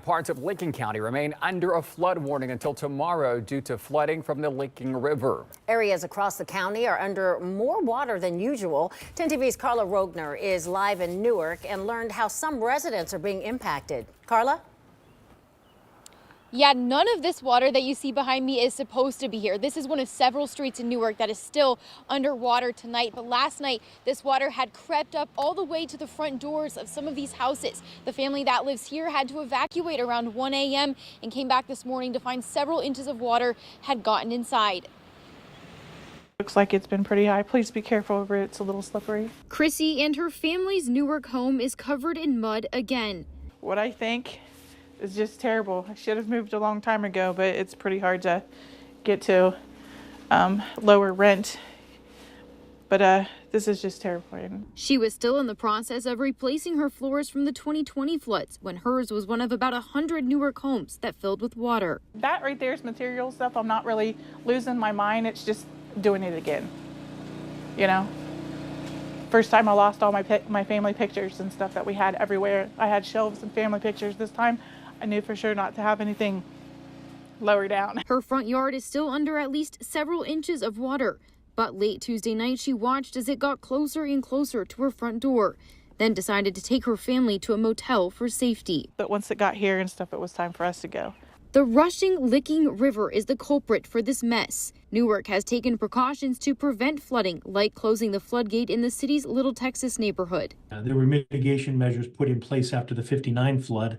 Parts of Lincoln County remain under a flood warning until tomorrow due to flooding from the Licking River. Areas across the county are under more water than usual. 10 TV's Carla Rogner is live in Newark and learned how some residents are being impacted. Carla? Yeah, none of this water that you see behind me is supposed to be here. This is one of several streets in Newark that is still underwater tonight. But last night, this water had crept up all the way to the front doors of some of these houses. The family that lives here had to evacuate around 1 a.m. and came back this morning to find several inches of water had gotten inside. Looks like it's been pretty high. Please be careful over it. It's a little slippery. Chrissy and her family's Newark home is covered in mud again. What I think is just terrible. I should have moved a long time ago, but it's pretty hard to get to lower rent. But this is just terrifying. She was still in the process of replacing her floors from the 2020 floods when hers was one of about 100 Newark homes that filled with water. That right there is material stuff. I'm not really losing my mind. It's just doing it again. You know? First time I lost all my family pictures and stuff that we had everywhere. I had shelves and family pictures. This time I knew for sure not to have anything lower down. Her front yard is still under at least several inches of water. But late Tuesday night, she watched as it got closer and closer to her front door, then decided to take her family to a motel for safety. But once it got here and stuff, it was time for us to go. The rushing Licking River is the culprit for this mess. Newark has taken precautions to prevent flooding, like closing the floodgate in the city's Little Texas neighborhood. There were mitigation measures put in place after the '59 flood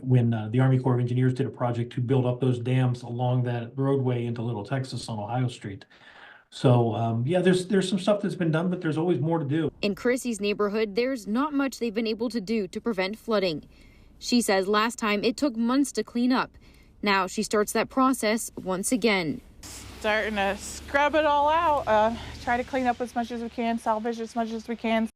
when the Army Corps of Engineers did a project to build up those dams along that roadway into Little Texas on Ohio Street. So, yeah, there's some stuff that's been done, but there's always more to do. In Chrissy's neighborhood, there's not much they've been able to do to prevent flooding. She says last time it took months to clean up. Now she starts that process once again. Starting to scrub it all out, try to clean up as much as we can, salvage as much as we can.